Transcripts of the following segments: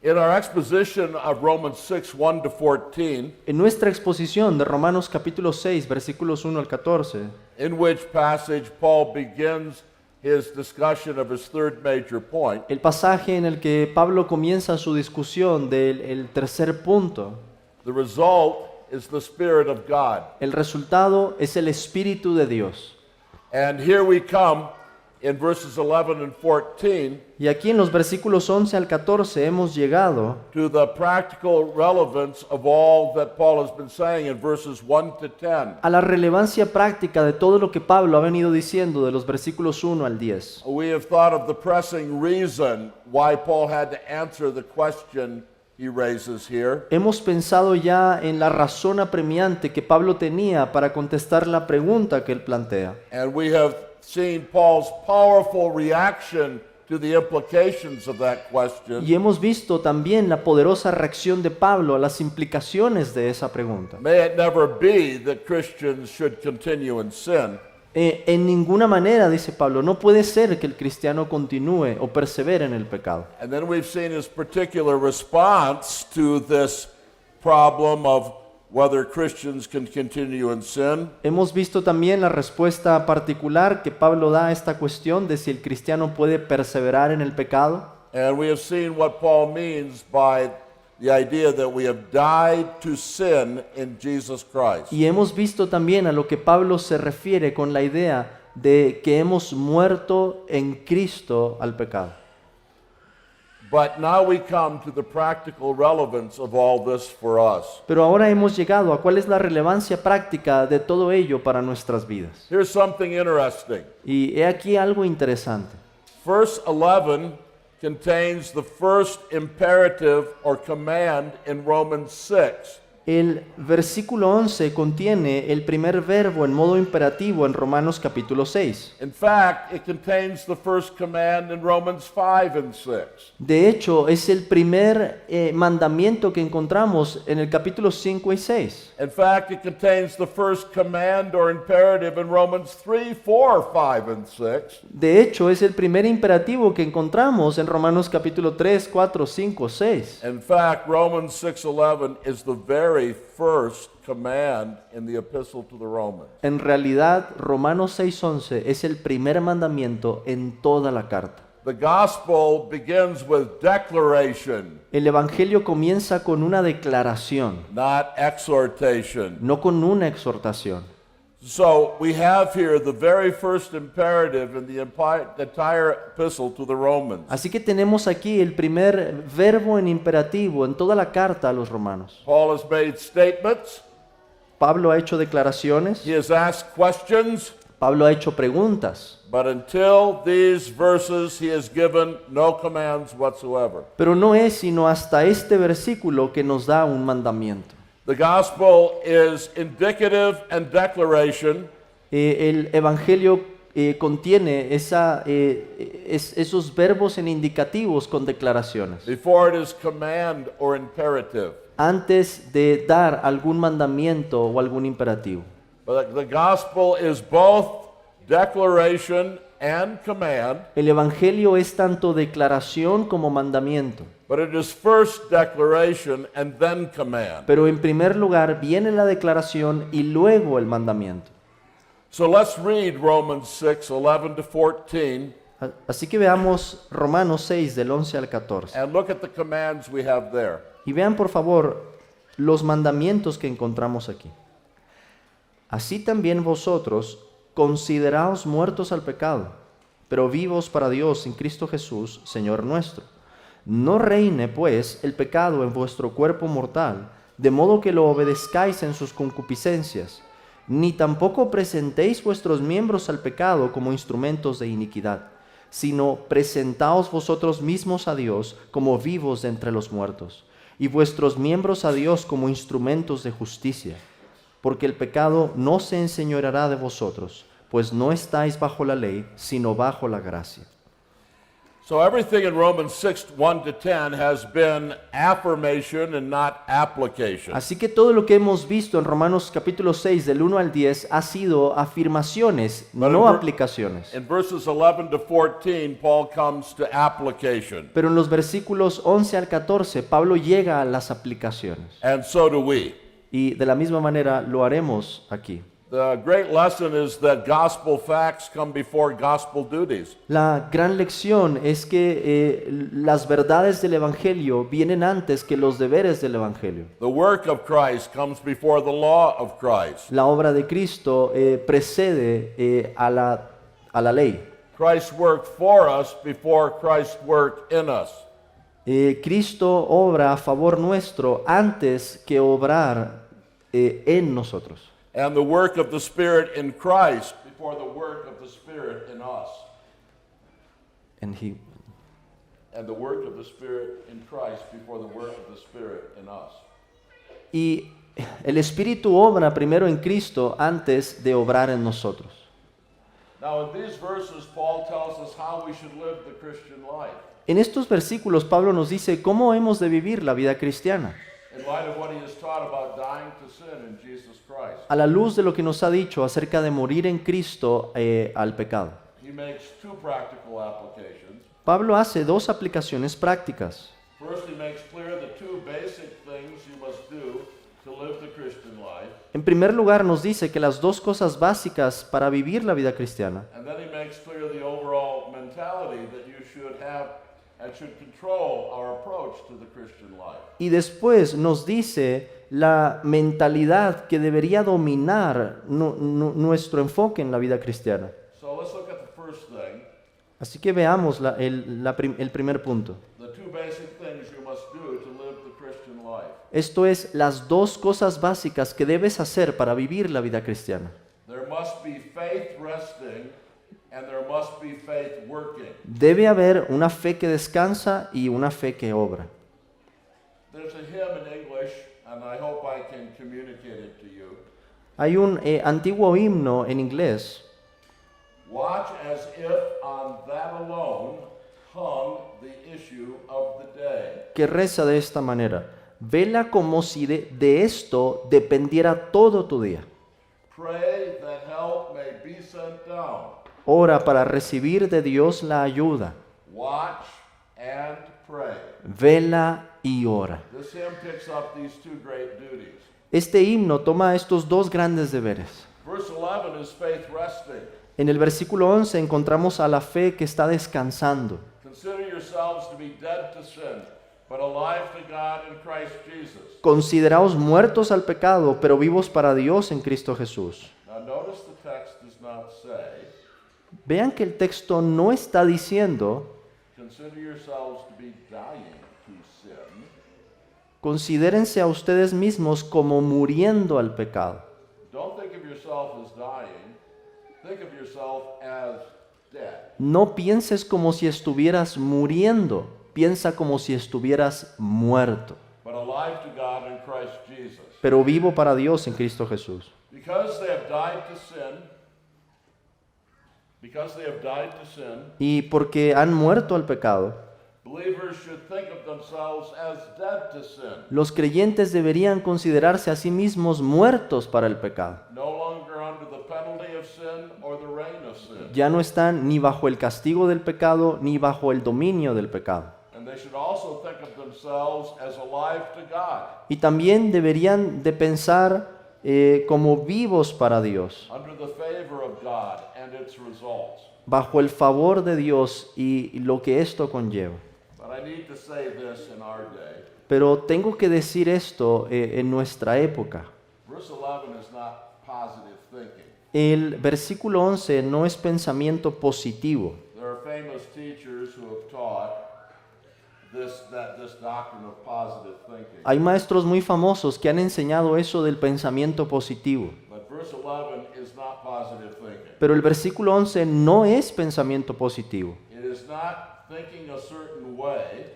In our exposition of Romans 6, 1 to 14, En nuestra exposición de Romanos capítulo 6, versículos 1 al 14, in which passage Paul begins his discussion of his third major point, el pasaje en el que Pablo comienza su discusión del el tercer punto, the result is the Spirit of God. el resultado es el Espíritu de Dios. And here we come in verses 11 and 14 Y aquí en los versículos 11 al 14 hemos llegado to the practical relevance of all that Paul has been saying in verses 1 to 10. a la relevancia práctica de todo lo que Pablo ha venido diciendo de los versículos 1 al 10. We have thought of the pressing reason why Paul had to answer the question he raises here. Hemos pensado ya en la razón apremiante que Pablo tenía para contestar la pregunta que él plantea. And we have seen Paul's powerful reaction to the implications of that question. Y hemos visto también la poderosa reacción de Pablo a las implicaciones de esa pregunta. May it never be that Christians should continue in sin. En ninguna manera, dice Pablo, no puede ser que el cristiano continúe o persevere en el pecado. And then we've seen his particular response to this problem of whether Christians can continue in sin. Hemos visto también la respuesta particular que Pablo da a esta cuestión de si el cristiano puede perseverar en el pecado. And we have seen what Paul means by the idea that we have died to sin in Jesus Christ. Y hemos visto también a lo que Pablo se refiere con la idea de que hemos muerto en Cristo al pecado. But now we come to the practical relevance of all this for us. Pero ahora hemos llegado a cuál es la relevancia práctica de todo ello para nuestras vidas. Here's something interesting. Y he aquí algo interesante. Verse 11 contains the first imperative or command in Romans 6. El versículo 11 contiene el primer verbo en modo imperativo en Romanos capítulo 6. In fact, it contains the first command in Romans 5 and 6. De hecho, es el primer mandamiento que encontramos en el capítulo 5 y 6. In fact, it contains the first command or imperative in Romans 3, 4, 5, and 6. De hecho, es el primer imperativo que encontramos en Romanos capítulo 3, 4, 5, 6. In fact, Romans 6:11 is the very first command in the epistle to the Romans. En realidad, Romanos 6:11 es el primer mandamiento en toda la carta. The gospel begins with declaration, El evangelio comienza con una declaración, not exhortation. no con una exhortación. So we have here the very first imperative in the entire epistle to the Romans. Así que tenemos aquí el primer verbo en imperativo en toda la carta a los romanos. Paul has made statements, Pablo ha hecho declaraciones, he has asked questions, Pablo ha hecho preguntas, but until these verses he has given no commands whatsoever. pero no es sino hasta este versículo que nos da un mandamiento. The gospel is indicative and declaration, El evangelio contiene esos verbos en indicativos con declaraciones, before it is command or imperative. antes de dar algún mandamiento o algún imperativo. But the gospel is both declaration and command, El evangelio es tanto declaración como mandamiento. but it is first declaration and then command. Pero en primer lugar viene la declaración y luego el mandamiento. So let's read Romans 6, 11 to 14, Así que veamos Romanos 6 del 11 al 14. and look at the commands we have there. Y vean por favor los mandamientos que encontramos aquí. Así también vosotros consideraos muertos al pecado, pero vivos para Dios en Cristo Jesús, Señor nuestro. No reine, pues, el pecado en vuestro cuerpo mortal, de modo que lo obedezcáis en sus concupiscencias, ni tampoco presentéis vuestros miembros al pecado como instrumentos de iniquidad, sino presentaos vosotros mismos a Dios como vivos de entre los muertos, y vuestros miembros a Dios como instrumentos de justicia. Porque el pecado no se enseñoreará de vosotros, pues no estáis bajo la ley, sino bajo la gracia. So everything in Romans 6, 1 to 10 has been affirmation and not application. Así que todo lo que hemos visto en Romanos capítulo 6 del 1 al 10 ha sido afirmaciones, no aplicaciones. In verses 11 to 14, Paul comes to application. Pero en los versículos 11 al 14, Pablo llega a las aplicaciones. And so do we. Y de la misma manera lo haremos aquí. The great lesson is that gospel facts come before gospel duties. La gran lección es que las verdades del Evangelio vienen antes que los deberes del Evangelio. The work of Christ comes before the law of Christ. La obra de Cristo precede a la ley. Christ worked for us before Christ worked in us. Cristo obra a favor nuestro antes que obrar en nosotros. And the work of the Spirit in Christ before the work of the Spirit in us. And And the work of the Spirit in Christ before the work of the Spirit in us. Y el Espíritu obra primero en Cristo antes de obrar en nosotros. Now in these verses, Paul tells us how we should live the Christian life. En estos versículos Pablo nos dice cómo hemos de vivir la vida cristiana. In light of what he has taught about dying to sin in Jesus Christ. A la luz de lo que nos ha dicho acerca de morir en Cristo al pecado. He makes two practical applications. Pablo hace dos aplicaciones prácticas. First, he makes clear the two basic things you must do to live the Christian life. En primer lugar nos dice que las dos cosas básicas para vivir la vida cristiana. And then he makes clear the overall mentality that you should have and should control our approach to the Christian life. Y después nos dice la mentalidad que debería dominar nuestro enfoque en la vida cristiana. So let's look at the first thing. Así que veamos el primer punto. The two basic things you must do to live the Christian life. Esto es las dos cosas básicas que debes hacer para vivir la vida cristiana. There must be faith resting and there must be faith working. Debe haber una fe que descansa y una fe que obra. There's a hymn in English, and I hope I can communicate it to you. Hay un antiguo himno en inglés Watch as if on that alone hung the issue of the day. que reza de esta manera: vela como si de esto dependiera todo tu día. Pray that help may be sent down. Ora para recibir de Dios la ayuda. Watch and pray. Vela y ora. This hymn picks up these two great duties. Este himno toma estos dos grandes deberes. Verse 11 is faith resting. En el versículo 11 encontramos a la fe que está descansando. Consider yourselves to be dead to sin, but alive to God in Christ Jesus. Consideraos muertos al pecado, pero vivos para Dios en Cristo Jesús. Now notice the text does not say, Vean que el texto no está diciendo, consider yourselves to be dying to sin. considérense a ustedes mismos como muriendo al pecado. Don't think of yourself as dying. Think of yourself as dead. No pienses como si estuvieras muriendo, piensa como si estuvieras muerto, But alive to God in Christ Jesus. pero vivo para Dios en Cristo Jesús. Because they have died to sin, Y porque han muerto al pecado, believers should think of themselves as dead to sin. los creyentes deberían considerarse a sí mismos muertos para el pecado. No longer under the penalty of sin or the reign of sin. Ya no están ni bajo el castigo del pecado ni bajo el dominio del pecado. And they should also think of themselves as alive to God, Y también deberían de pensar como vivos para Dios, under the favor of God and its results. bajo el favor de Dios y lo que esto conlleva. But I need to say this in our day. Pero tengo que decir esto en nuestra época. Verse 11 is not positive thinking. El versículo 11 no es pensamiento positivo. There are famous teachers who have taught this doctrine of positive thinking. Hay maestros muy famosos que han enseñado eso del pensamiento positivo. But verse 11 is not positive thinking. Pero el versículo 11 no es pensamiento positivo. It is not thinking a certain way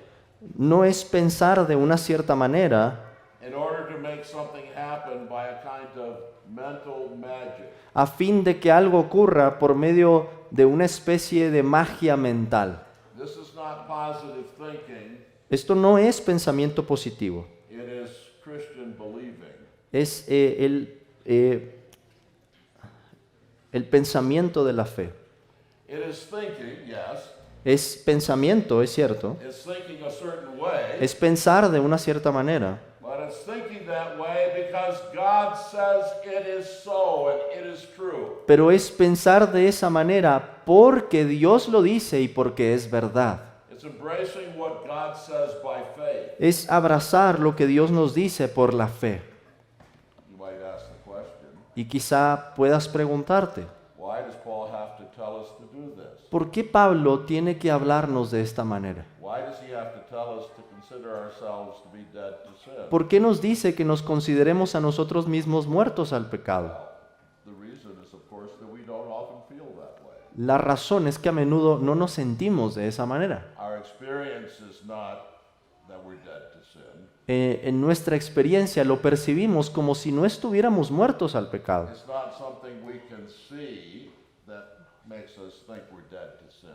No es pensar de una cierta manera in order to make something happen by a kind of mental magic. a fin de que algo ocurra por medio de una especie de magia mental. This is not positive thinking, Esto no es pensamiento positivo, it is Christian believing. es el pensamiento de la fe. It is thinking, yes, Es pensamiento, es cierto, it's thinking a certain way, es pensar de una cierta manera, but it's thinking that way because God says it is so and it is true. pero es pensar de esa manera porque Dios lo dice y porque es verdad. It's embracing what God says by faith. Es abrazar lo que Dios nos dice por la fe. You might ask the question, Y quizá puedas preguntarte, why does Paul have to tell us to do this? ¿por qué Pablo tiene que hablarnos de esta manera? Why does he have to tell us to consider ourselves to be dead to sin? ¿Por qué nos dice que nos consideremos a nosotros mismos muertos al pecado? The reason is, of course, that we don't often feel that way. La razón es que a menudo no nos sentimos de esa manera. Our experience is not that we're dead to sin. En nuestra experiencia lo percibimos como si no estuviéramos muertos al pecado. It's not something we can see that makes us think we're dead to sin.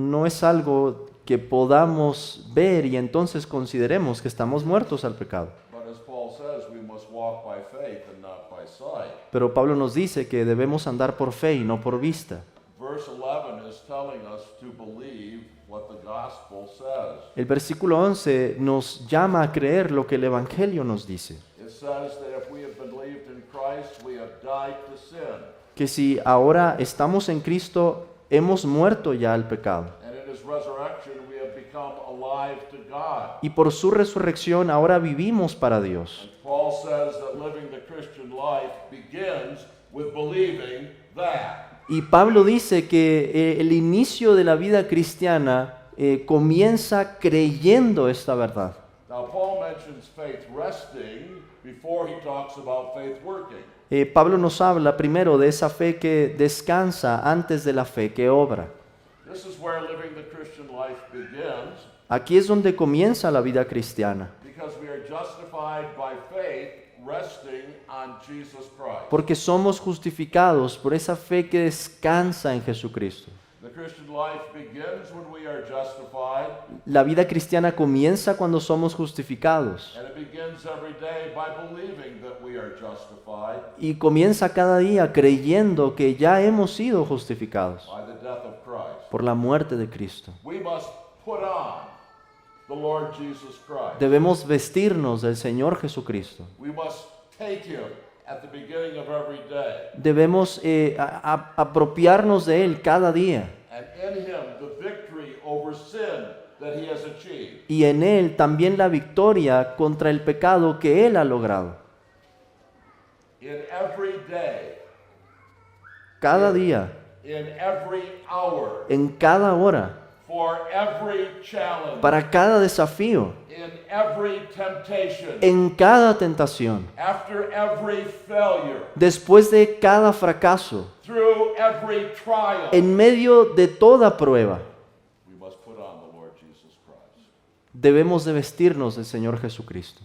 No es algo que podamos ver y entonces consideremos que estamos muertos al pecado. But as Paul says, we must walk by faith and not by sight. Pero Pablo nos dice que debemos andar por fe y no por vista. Verse 11 is telling us to believe what the gospel says. El versículo 11 nos llama a creer lo que el Evangelio nos dice. It says that if we have believed in Christ, we have died to sin. Que si ahora estamos en Cristo, hemos muerto ya al pecado. And in his resurrection, we have become alive to God. Y por su resurrección ahora vivimos para Dios. And Paul says that living the Christian life begins with believing that. Y Pablo dice que el inicio de la vida cristiana comienza creyendo esta verdad. Now, Paul mentions faith resting before he talks about faith working. Pablo nos habla primero de esa fe que descansa antes de la fe que obra. This is where living the Christian life begins, Aquí es donde comienza la vida cristiana, because we are justified by faith resting on Jesus Christ. porque somos justificados por esa fe que descansa en Jesucristo. The Christian life begins when we are justified, La vida cristiana comienza cuando somos justificados and it begins every day by believing that we are justified y comienza cada día creyendo que ya hemos sido justificados by the death of Christ. por la muerte de Cristo. We must put on the Lord Jesus Christ. Debemos vestirnos del Señor Jesucristo. We must take him at the beginning of every day, Debemos apropiarnos de Él cada día and in him the victory over sin that he has achieved. y en Él también la victoria contra el pecado que Él ha logrado. In every day, Cada día, in every hour, en cada hora, for every challenge, para cada desafío, in every temptation, en cada tentación, after every failure, después de cada fracaso, through every trial, en medio de toda prueba, we must put on the Lord Jesus Christ. debemos de vestirnos del Señor Jesucristo.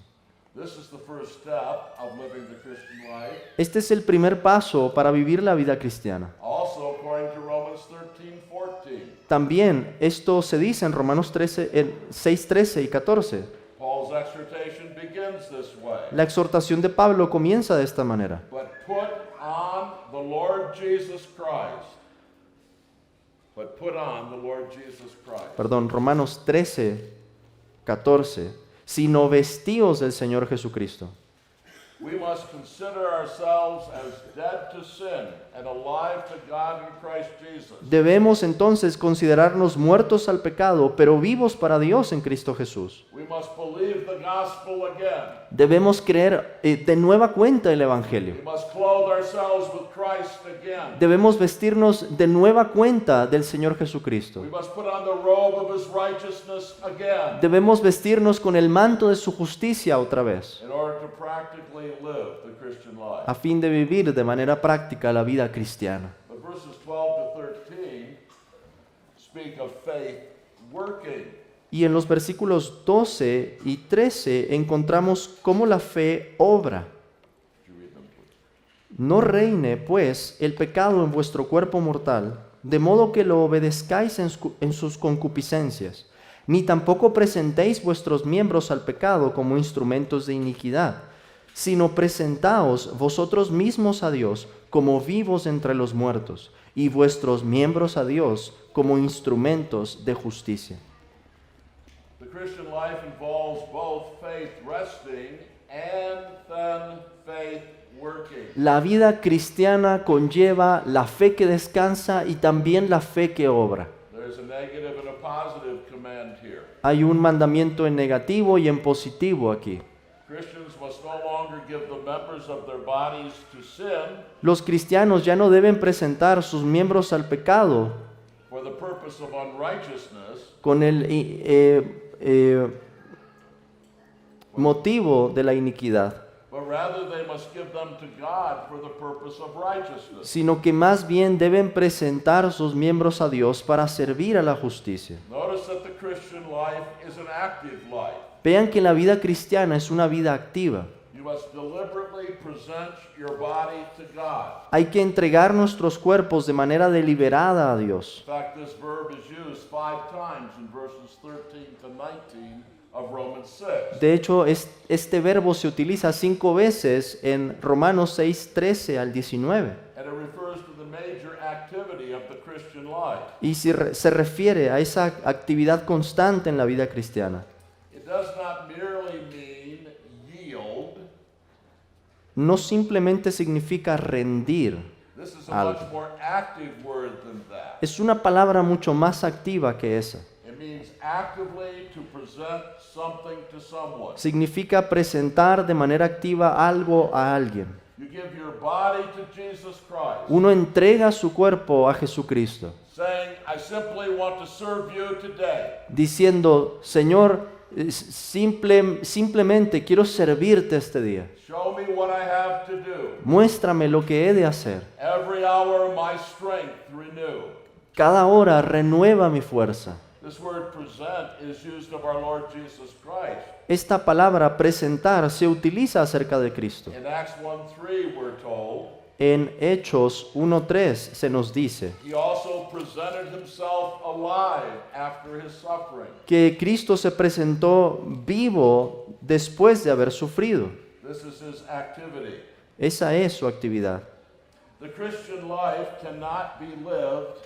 This is the first step of living the Christian life. Este es el primer paso para vivir la vida cristiana. Also, according to Romans 13:14, También esto se dice en Romanos 6, 13 y 14. Paul's exhortation begins this way. La exhortación de Pablo comienza de esta manera. But put on the Lord Jesus Christ. But put on the Lord Jesus Christ. Perdón, Romanos 13, 14. Sino vestíos del Señor Jesucristo. We must consider ourselves as dead to sin and alive to God in Christ Jesus. Debemos entonces considerarnos muertos al pecado, pero vivos para Dios en Cristo Jesús. We must believe the gospel again. Debemos creer de nueva cuenta el Evangelio. We must clothe ourselves with Christ again. Debemos vestirnos de nueva cuenta del Señor Jesucristo. We must put on the robe of his righteousness again Debemos vestirnos con el manto de su justicia otra vez, in order to practically live the Christian life. a fin de vivir de manera práctica la vida cristiana. But verses 12 to 13 speak of faith working. Y en los versículos 12 y 13 encontramos cómo la fe obra. Would you read them, please? No reine, pues, el pecado en vuestro cuerpo mortal, de modo que lo obedezcáis en sus concupiscencias, ni tampoco presentéis vuestros miembros al pecado como instrumentos de iniquidad, sino presentaos vosotros mismos a Dios como vivos entre los muertos, y vuestros miembros a Dios como instrumentos de justicia. The Christian life involves both faith resting and then faith working. La vida cristiana conlleva la fe que descansa y también la fe que obra. There's a negative and a positive command here. Hay un mandamiento en negativo y en positivo aquí. Christians must no longer give the members of their bodies to sin Los cristianos ya no deben presentar sus miembros al pecado for the purpose of unrighteousness, con el motivo de la iniquidad, but rather they must give them to God for the purpose of righteousness. sino que más bien deben presentar sus miembros a Dios para servir a la justicia. Notice that the Christian life is an active life. Vean que la vida cristiana es una vida activa. You must deliberately present your body to God. Hay que entregar nuestros cuerpos de manera deliberada a Dios. In fact, this verb is used 5 times in verses 13 to 19 of Romans 6. De hecho, este verbo se utiliza 5 veces en Romanos 6, 13 al 19. And it refers to the major activity of the Christian life. Y se refiere a esa actividad constante en la vida cristiana. It does not merely mean yield. No simplemente significa rendir. This is a much Algo. more active word than that. Es una palabra mucho más activa que esa. It means actively to present something to someone. Significa presentar de manera activa algo a alguien. You give your body to Jesus Christ, Uno entrega su cuerpo a Jesucristo, saying, I simply want to serve you today. diciendo, Señor, simplemente quiero servirte este día. Show me what I have to do. Muéstrame lo que he de hacer. Every hour my strength renew. Cada hora renueva mi fuerza. This word present is used of our Lord Jesus Christ. Esta palabra presentar se utiliza acerca de Cristo. In Acts 1:3 we're told, En Hechos 1:3 se nos dice he also presented himself alive after his suffering. que Cristo se presentó vivo después de haber sufrido. This is his activity. Esa es su actividad. The Christian life cannot be lived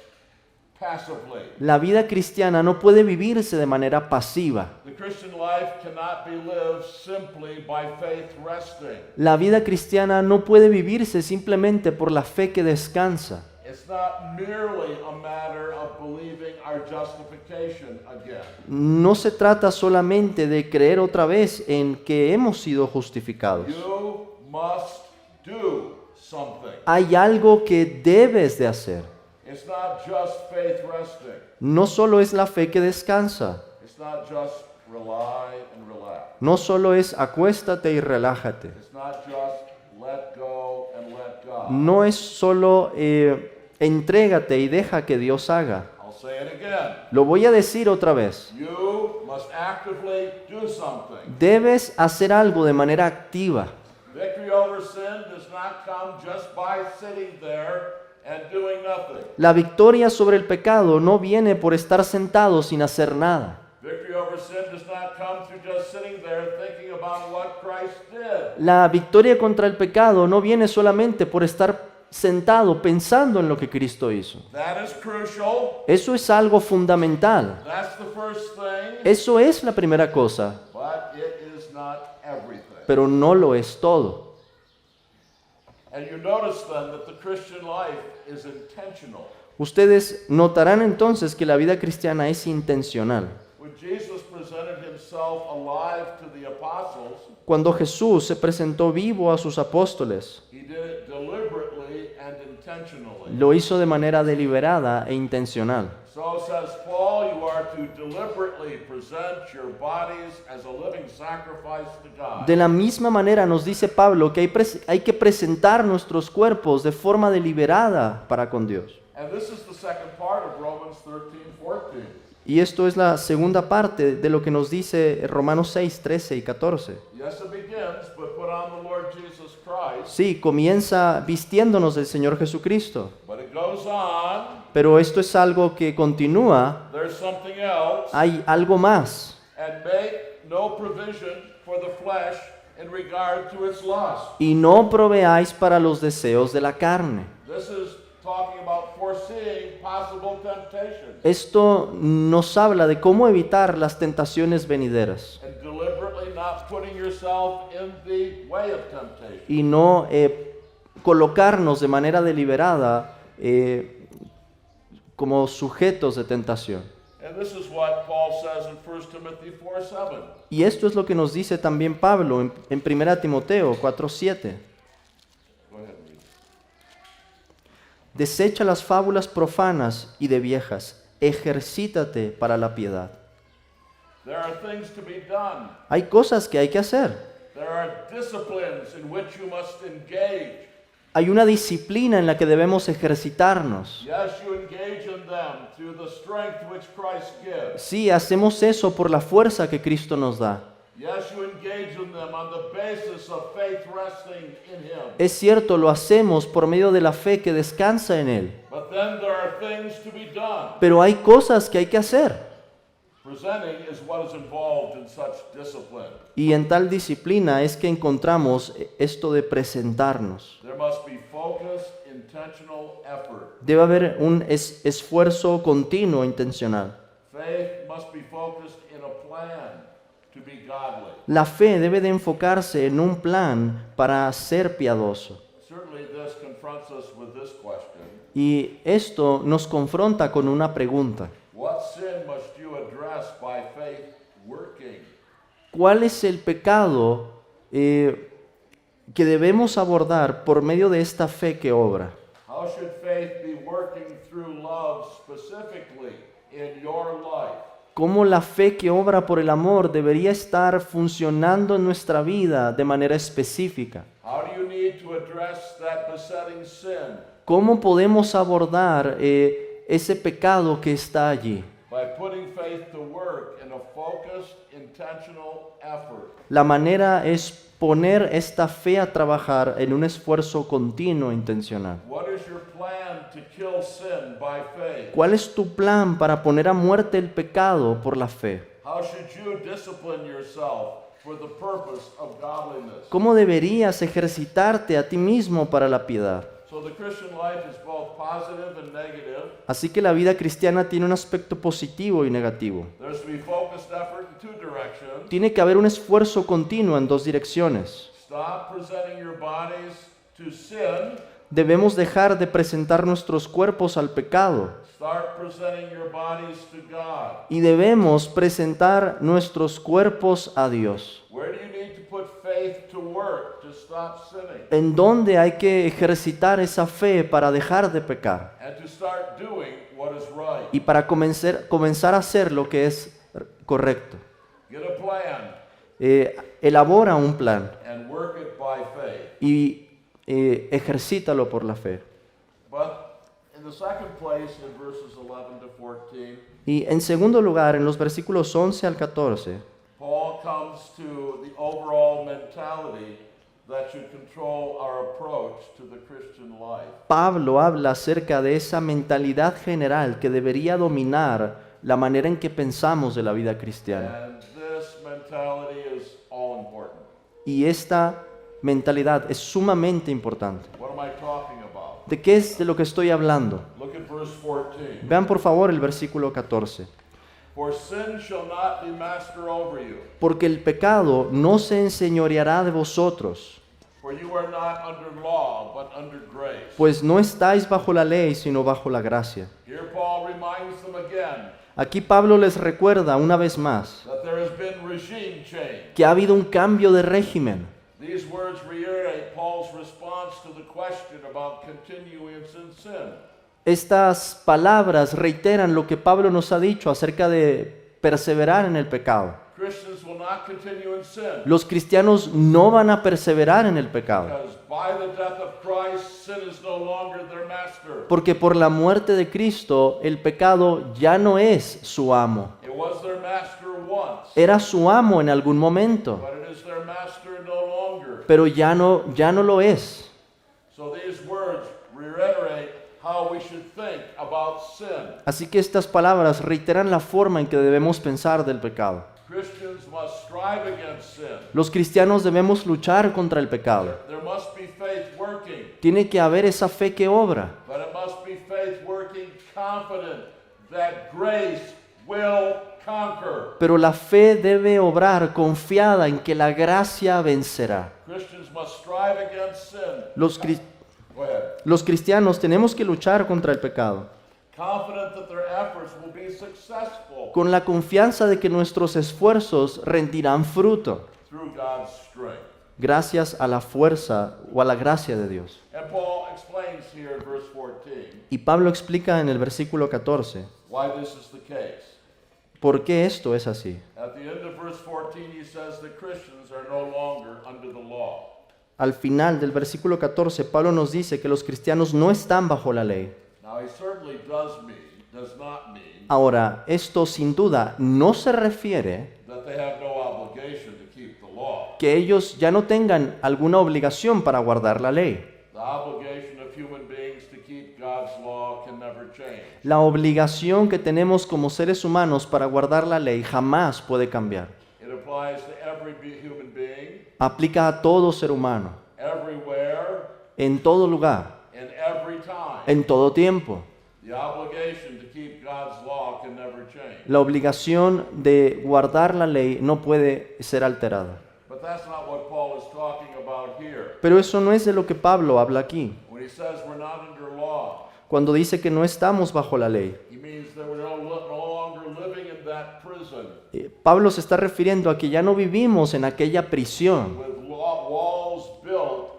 passively. La vida cristiana no puede vivirse de manera pasiva. The Christian life cannot be lived simply by faith resting. La vida cristiana no puede vivirse simplemente por la fe que descansa. It's not merely a matter of believing our justification again. No se trata solamente de creer otra vez en que hemos sido justificados. You must do something. Hay algo que debes de hacer. It's not just faith resting. No solo es la fe que descansa. It's not just rely and relax. No solo es acuéstate y relájate. It's not just let go and let God. No es solo entrégate y deja que Dios haga. I'll say it again. Lo voy a decir otra vez. You must actively do something. Debes hacer algo de manera activa. Victory over sin does not come just by sitting there and doing nothing. La victoria sobre el pecado no viene por estar sentado sin hacer nada. Victory over sin does not come through just sitting there thinking about what Christ did. La victoria contra el pecado no viene solamente por estar sentado pensando en lo que Cristo hizo. That is crucial. Eso es algo fundamental. That's the first thing. Eso es la primera cosa, But it is not everything. pero no lo es todo. And you notice then that the Christian life is intentional. Ustedes notarán entonces que la vida cristiana es intencional. When Jesus presented himself alive to the apostles, Cuando Jesús se presentó vivo a sus apóstoles, he did it deliberately and intentionally. lo hizo de manera deliberada e intencional. So says Paul, you are to deliberately present your bodies as a living sacrifice to God. De la misma manera nos dice Pablo que hay que presentar nuestros cuerpos de forma deliberada para con Dios. And this is the second part of Romans 13:14. Y esto es la segunda parte de lo que nos dice Romanos 6, 13 y 14. Yes, it begins, but put on the Lord Jesus Christ. Sí, comienza vistiéndonos del Señor Jesucristo, But it goes on, pero esto es algo que continúa, there's something else, hay algo más. and make no provision for the flesh in regard to its lust. Y no proveáis para los deseos de la carne. This is talking about foreseeing possible temptations Esto nos habla de cómo evitar las tentaciones venideras and deliberately not putting yourself in the way of temptation. y no colocarnos de manera deliberada como sujetos de tentación. And this is what Paul says in 1 Timothy 4:7. Y esto es lo que nos dice también Pablo en 1 Timoteo 4:7. Go ahead and read. Desecha las fábulas profanas y de viejas, ejercítate para la piedad. There are things to be done. Hay cosas que hay que hacer. There are disciplines in which you must engage. Hay una disciplina en la que debemos ejercitarnos. Yes, you engage in them through the strength which Christ gives. Sí, hacemos eso por la fuerza que Cristo nos da. Yes, you engage in them on the basis of faith resting in Him. Es cierto, lo hacemos por medio de la fe que descansa en Él. But then there are things to be done. Pero hay cosas que hay que hacer. Presenting is what is involved in such discipline. Y en tal disciplina es que encontramos esto de presentarnos. There must be focused, intentional effort. Debe haber un esfuerzo continuo, intencional. Faith must be focused in a plan to be godly. La fe debe de enfocarse en un plan para ser piadoso. Certainly this confronts us with this question. Y esto nos confronta con una pregunta. What sin must you address by faith working? ¿Cuál es el pecado que debemos abordar por medio de esta fe que obra? How should faith be working through love specifically in your life? ¿Cómo la fe que obra por el amor debería estar funcionando en nuestra vida de manera específica? How do you need to address that besetting sin? ¿Cómo podemos abordar ese pecado que está allí? By putting faith to work in a focused, intentional effort. La manera es poner esta fe a trabajar en un esfuerzo continuo e intencional. What is your plan to kill sin by faith? ¿Cuál es tu plan para poner a muerte el pecado por la fe? How should you discipline yourself for the purpose of godliness? ¿Cómo deberías ejercitarte a ti mismo para la piedad? So the Christian life is both positive and negative. Así que la vida cristiana tiene un aspecto positivo y negativo. There's to be focused effort in two directions. Tiene que haber un esfuerzo continuo en dos direcciones. Stop presenting your bodies to sin. Debemos dejar de presentar nuestros cuerpos al pecado Start presenting your bodies to God. y debemos presentar nuestros cuerpos a Dios. Where do you need to put faith to work to stop sinning ¿En dónde hay que ejercitar esa fe para dejar de pecar and to start doing what is right? y para comenzar a hacer lo que es correcto? Get a plan Elabora un plan and work it by faith. y ejercítalo por la fe. But in the second place, in verses 11 to 14, Y en segundo lugar, en los versículos 11 al 14, Paul comes to the overall mentality that should control our approach to the Christian life. Pablo habla acerca de esa mentalidad general que debería dominar la manera en que pensamos de la vida cristiana. And this mentality is all important. Y esta mentalidad es sumamente importante. What am I talking about? ¿De qué es de lo que estoy hablando? Look at verse 14. Vean por favor el versículo 14. For sin shall not be master over you, Porque el pecado no se enseñoreará de vosotros, for you are not under law, but under grace. pues no estáis bajo la ley, sino bajo la gracia. Here Paul reminds them again Aquí Pablo les recuerda una vez más that there has been regime change. que ha habido un cambio de régimen. These words reiterate Paul's response to the question about continuing in sin. Estas palabras reiteran lo que Pablo nos ha dicho acerca de perseverar en el pecado. Christians will not continue in sin Los cristianos no van a perseverar en el pecado, because by the death of Christ, sin is no longer their master. porque por la muerte de Cristo el pecado ya no es su amo. It was their master once, Era su amo en algún momento, but it is their master no longer. pero ya no lo es. So these words reiterate how we should think about sin. Así que estas palabras reiteran la forma en que debemos pensar del pecado. Christians must strive against sin. Los cristianos debemos luchar contra el pecado. There must be faith working, Tiene que haber esa fe que obra, but it must be faith working confident that grace will conquer. pero la fe debe obrar confiada en que la gracia vencerá. Christians must strive against sin. Go ahead. Los cristianos tenemos que luchar contra el pecado, Confident that their efforts will be successful con la confianza de que nuestros esfuerzos rendirán fruto, through God's strength. gracias a la fuerza o a la gracia de Dios. And Paul explains here in verse 14 Y Pablo explica en el versículo 14 why this is the case. por qué esto es así. At the end of verse 14, he says that Christians are no longer under the law. Al final del versículo 14, Pablo nos dice que los cristianos no están bajo la ley. Now, he certainly does not mean Ahora, esto sin duda no se refiere that they have no obligation to keep the law. que ellos ya no tengan alguna obligación para guardar la ley. The obligation of human beings to keep God's law can never change. La obligación que tenemos como seres humanos para guardar la ley jamás puede cambiar. It applies to every human being, Aplica a todo ser humano, everywhere, en todo lugar, in every time. en todo tiempo. The obligation to keep God's law can never change. La obligación de guardar la ley no puede ser alterada. But that's not what Paul is talking about here. Pero eso no es de lo que Pablo habla aquí. When he says we're not under law, Cuando dice que no estamos bajo la ley, he means that we're no longer living in that prison Pablo se está refiriendo a que ya no vivimos en aquella prisión with walls built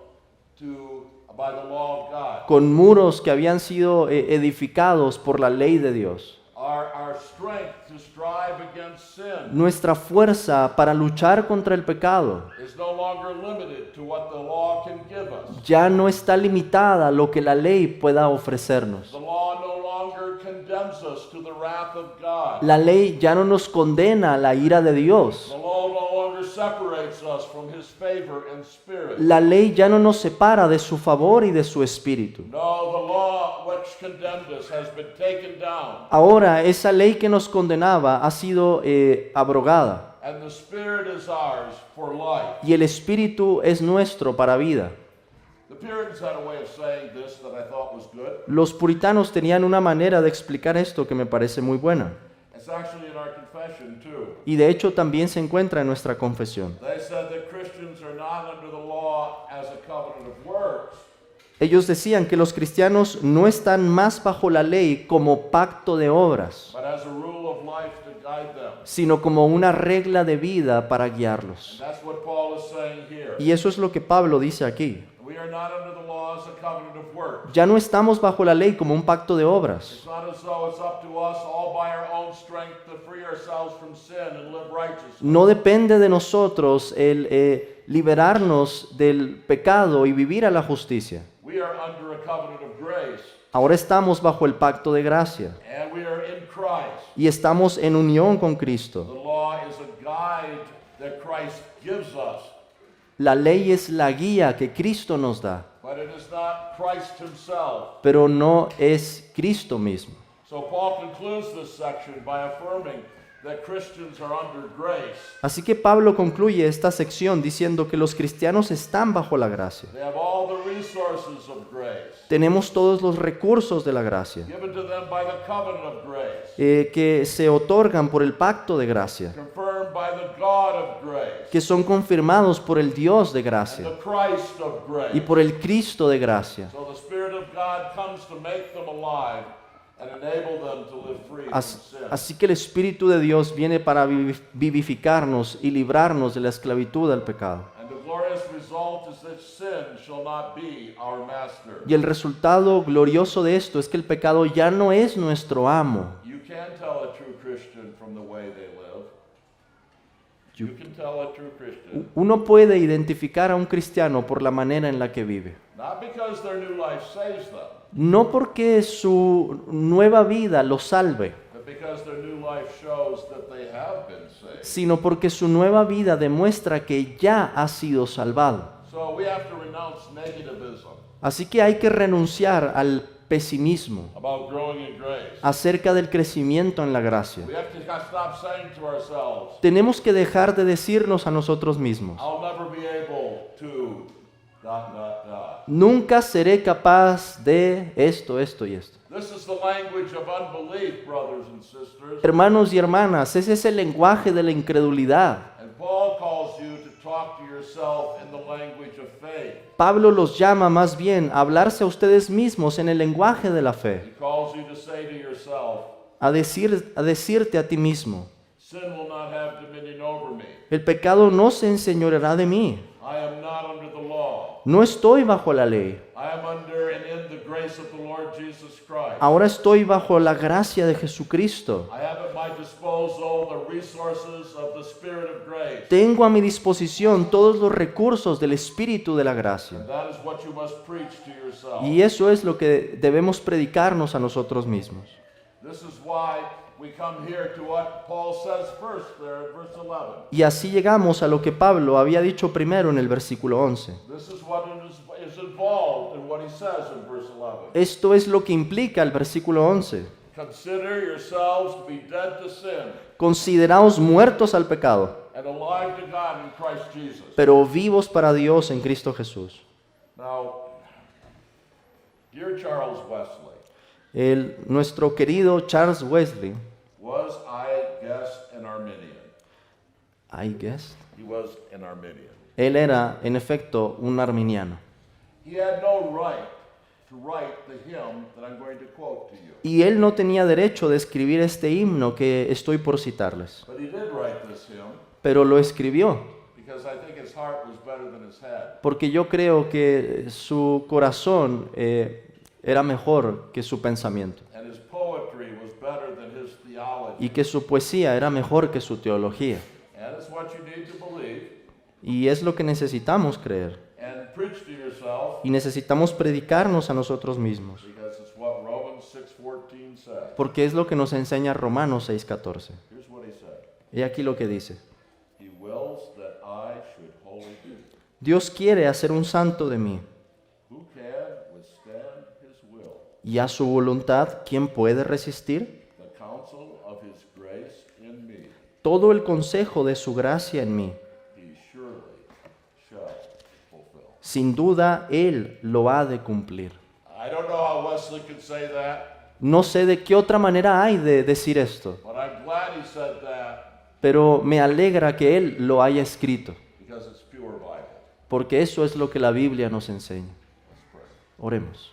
by the law of God. con muros que habían sido edificados por la ley de Dios. Our strength to strive against sin Nuestra fuerza para luchar contra el pecado is no longer limited to what the law can give us. ya no está limitada a lo que la ley pueda ofrecernos. The law no longer condemns us to the wrath of God. La ley ya no nos condena a la ira de Dios. The law no longer separates us from His favor and spirit. La ley ya no nos separa de su favor y de su espíritu. No, the law which condemned us has been taken down, Ahora esa ley que nos condenaba ha sido abrogada and the Spirit is ours for life. y el espíritu es nuestro para vida. The Puritans had a way of saying this that I thought was good. Los puritanos tenían una manera de explicar esto que me parece muy buena. It's actually in our confession too. Y de hecho también se encuentra en nuestra confesión. They said that Christians are not under the law as a covenant of works, Ellos decían que los cristianos no están más bajo la ley como pacto de obras, but as a rule of life to guide them. sino como una regla de vida para guiarlos. That's what Paul is saying here. Y eso es lo que Pablo dice aquí. We are not under the law as a covenant of works. Ya no estamos bajo la ley como un pacto de obras. It's not as though it's up to us all by our own strength to free ourselves from sin and live righteously. No depende de nosotros el liberarnos del pecado y vivir a la justicia. We are under a covenant of grace, Ahora estamos bajo el pacto de gracia and we are in Christ. y estamos en unión con The Cristo. law is a guide that Christ gives us, La ley es la guía que Cristo nos da, but it is not Christ himself. pero no es Cristo mismo. So Paul concludes this section by affirming that Christians are under grace. Así que Pablo concluye esta sección diciendo que los cristianos están bajo la gracia. They have all the resources of grace Tenemos todos los recursos de la gracia given to them by the covenant of grace, que se otorgan por el pacto de gracia, confirmed by the God of grace, que son confirmados por el Dios de and gracia the Christ of y grace. por el Cristo de gracia. So the Spirit of God comes to make them alive and enable them to live free from sin. Así que el Espíritu de Dios viene para vivificarnos y librarnos de la esclavitud al pecado. And the glorious result is that sin shall not be our master. Y el resultado glorioso de esto es que el pecado ya no es nuestro amo. You can tell a true Christian from the way they live. You can tell a true Christian, Uno puede identificar a un cristiano por la manera en la que vive. not because their new life saves them, No porque su nueva vida lo salve, but because their new life shows that they have been saved. sino porque su nueva vida demuestra que ya ha sido salvado. So we have to renounce negativism. Así que hay que renunciar al pesimismo about growing in grace. acerca del crecimiento en la gracia. We have to stop saying to ourselves, Tenemos que dejar de decirnos a nosotros mismos, I'll never be able to, ... nunca seré capaz de esto, esto y esto. This is the language of unbelief, brothers and sisters. Hermanos y hermanas, ese es el lenguaje de la incredulidad. And Paul calls you to talk to yourself in the language of faith. Pablo los llama más bien a hablarse a ustedes mismos en el lenguaje de la fe, He calls you to say to yourself, a decirte a ti mismo, sin will not have dominion over me. el pecado no se enseñoreará de mí, I am not under the law. no estoy bajo la ley, I am under and in the grace of the Lord Jesus Christ. ahora estoy bajo la gracia de Jesucristo. I have at my disposal the resources of the Spirit of grace. Tengo a mi disposición todos los recursos del Espíritu de la gracia. That is what you must preach to yourself. Y eso es lo que debemos predicarnos a nosotros mismos. This is why we come here to what Paul says first there in verse 11. Y así llegamos a lo que Pablo había dicho primero en el versículo 11. This is what is involved in what he says in verse 11. Esto es lo que implica el versículo 11. Consider yourselves to be dead to sin Consideraos muertos al pecado, and alive to God in Christ Jesus. pero vivos para Dios en Cristo Jesús. Now, dear Charles Wesley, Nuestro querido Charles Wesley, was, I guess, an Arminian. I guess, He was an Arminian. él era en efecto un arminiano. He had no right to write the hymn that I'm going to quote to you. Y él no tenía derecho de escribir este himno que estoy por citarles, But he did write this hymn pero lo escribió because I think his heart was better than his head. porque yo creo que su corazón era mejor que su pensamiento And his poetry was better than his theology. y que su poesía era mejor que su teología. And it's what you need to believe Y es lo que necesitamos creer. and preach to yourself Y necesitamos predicarnos a nosotros mismos, because it's what Romans 6:14 says. porque es lo que nos enseña Romanos 6:14. Here's what he said. He aquí lo que dice. He wills that I should wholly do. Dios quiere hacer un santo de mí, Who can withstand his will? y a su voluntad, ¿quién puede resistir? The counsel of his grace in me, Todo el consejo de su gracia en mí. he surely shall fulfill. Sin duda, Él lo ha de cumplir. I don't know how Wesley could say that, No sé de qué otra manera hay de decir esto, but I'm glad he said that pero me alegra que Él lo haya escrito, because it's pure Bible. porque eso es lo que la Biblia nos enseña. Let's pray. Oremos.